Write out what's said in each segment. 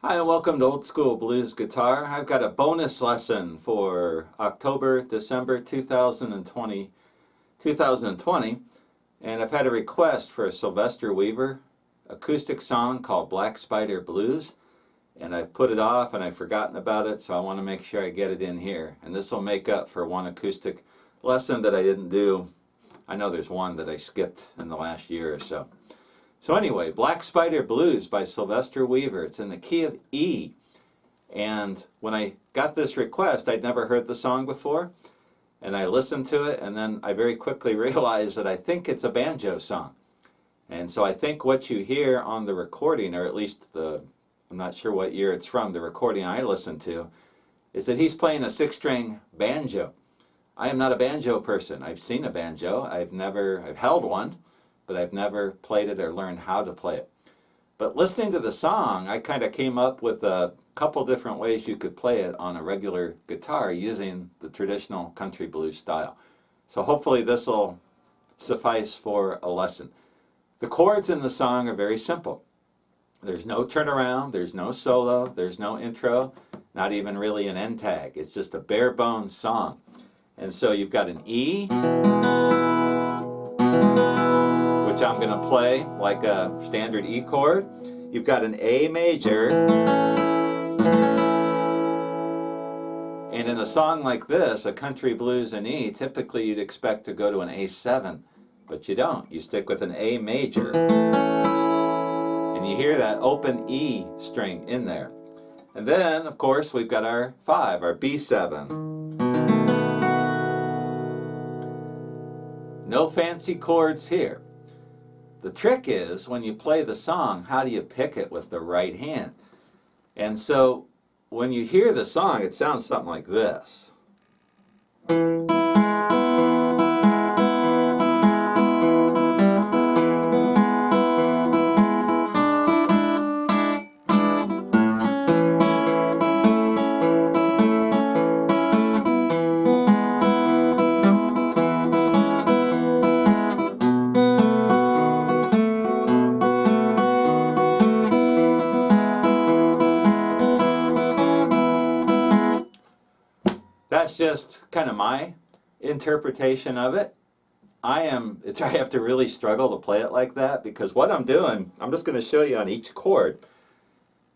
Hi and welcome to Old School Blues Guitar. I've got a bonus lesson for December 2020, and I've had a request for a Sylvester Weaver acoustic song called Black Spider Blues, and I've put it off and I've forgotten about it, so I want to make sure I get it in here. And this will make up for one acoustic lesson that I didn't do. I know there's one that I skipped in the last year or so. So anyway, Black Spider Blues by Sylvester Weaver. It's in the key of E. And when I got this request, I'd never heard the song before. And I listened to it, and then I very quickly realized that I think it's a banjo song. And so I think what you hear on the recording, or at least I'm not sure what year it's from, the recording I listened to, is that he's playing a 6-string banjo. I am not a banjo person. I've seen a banjo. I've held one, but I've never played it or learned how to play it. But listening to the song, I kind of came up with a couple different ways you could play it on a regular guitar using the traditional country blues style. So hopefully this will suffice for a lesson. The chords in the song are very simple. There's no turnaround, there's no solo, there's no intro, not even really an end tag. It's just a bare bones song. And so you've got an E, which I'm going to play like a standard E chord. You've got an A major. And in a song like this, a country blues in E, typically you'd expect to go to an A7, but you don't. You stick with an A major. And you hear that open E string in there. And then, of course, we've got our 5, our B7. No fancy chords here. The trick is, when you play the song, how do you pick it with the right hand? And so, when you hear the song, it sounds something like this. That's just kind of my interpretation of it. I have to really struggle to play it like that, because what I'm doing, I'm just going to show you on each chord.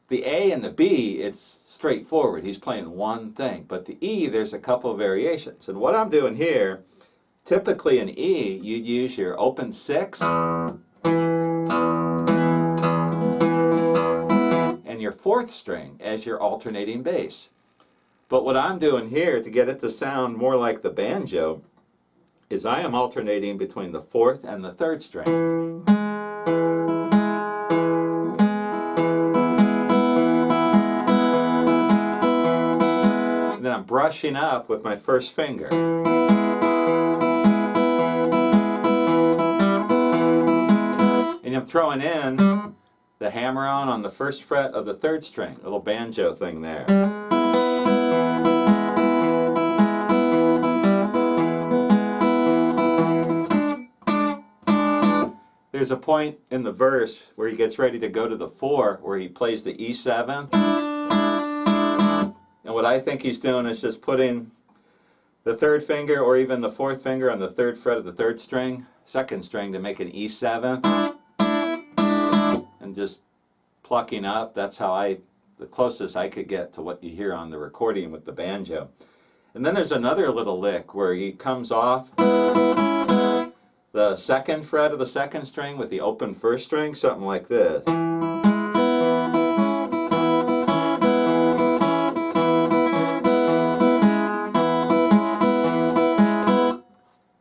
The A and the B, it's straightforward. He's playing one thing. But the E, there's a couple of variations. And what I'm doing here, typically in E, you'd use your open 6 and your 4th string as your alternating bass. But what I'm doing here to get it to sound more like the banjo is I am alternating between the 4th and the 3rd string. And then I'm brushing up with my 1st finger. And I'm throwing in the hammer-on the 1st fret of the 3rd string, a little banjo thing there. There's a point in the verse where he gets ready to go to the 4, where he plays the E7. And what I think he's doing is just putting the 3rd finger or even the 4th finger on the 3rd fret of the 3rd string, 2nd string, to make an E7. And just plucking up. That's how the closest I could get to what you hear on the recording with the banjo. And then there's another little lick where he comes off the 2nd fret of the 2nd string with the open 1st string, something like this.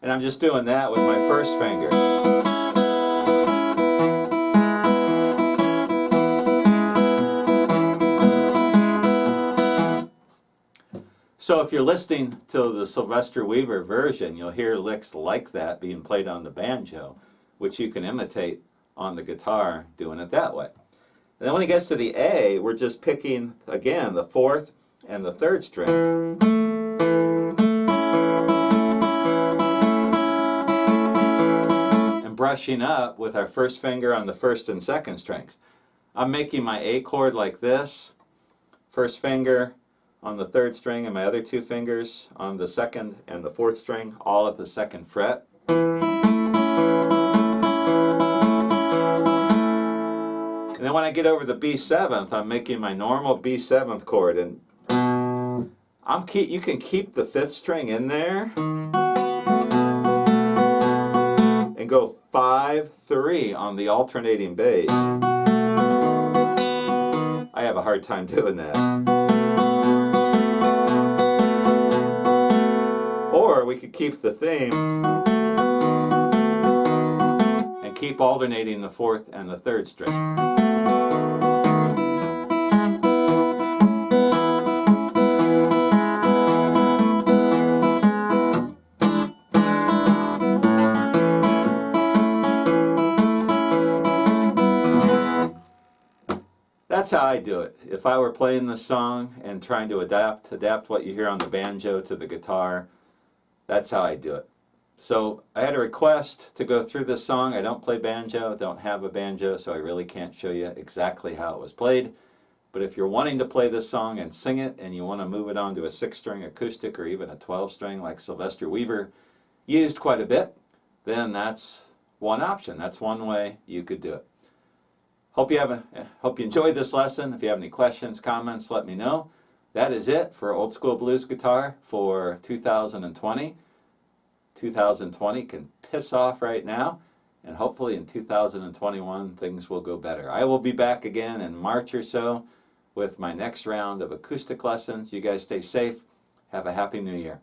And I'm just doing that with my 1st finger. So if you're listening to the Sylvester Weaver version, you'll hear licks like that being played on the banjo, which you can imitate on the guitar doing it that way. And then when he gets to the A, we're just picking, again, the 4th and the 3rd string. And brushing up with our 1st finger on the 1st and 2nd strings. I'm making my A chord like this, first finger on the third string and my other two fingers on the second and the fourth string, all at the second fret. And then when I get over the B7th, I'm making my normal B7th chord, and you can keep the fifth string in there and go 5-3 on the alternating bass. I have a hard time doing that. Or we could keep the theme and keep alternating the fourth and the third string. That's how I do it. If I were playing this song and trying to adapt what you hear on the banjo to the guitar, that's how I do it. So I had a request to go through this song. I don't play banjo, don't have a banjo, so I really can't show you exactly how it was played. But if you're wanting to play this song and sing it, and you want to move it on to a 6-string acoustic or even a 12-string like Sylvester Weaver used quite a bit, then that's one option. That's one way you could do it. Hope you enjoyed this lesson. If you have any questions, comments, let me know. That is it for Old School Blues Guitar for 2020. 2020 can piss off right now, and hopefully in 2021 things will go better. I will be back again in March or so with my next round of acoustic lessons. You guys stay safe. Have a happy new year.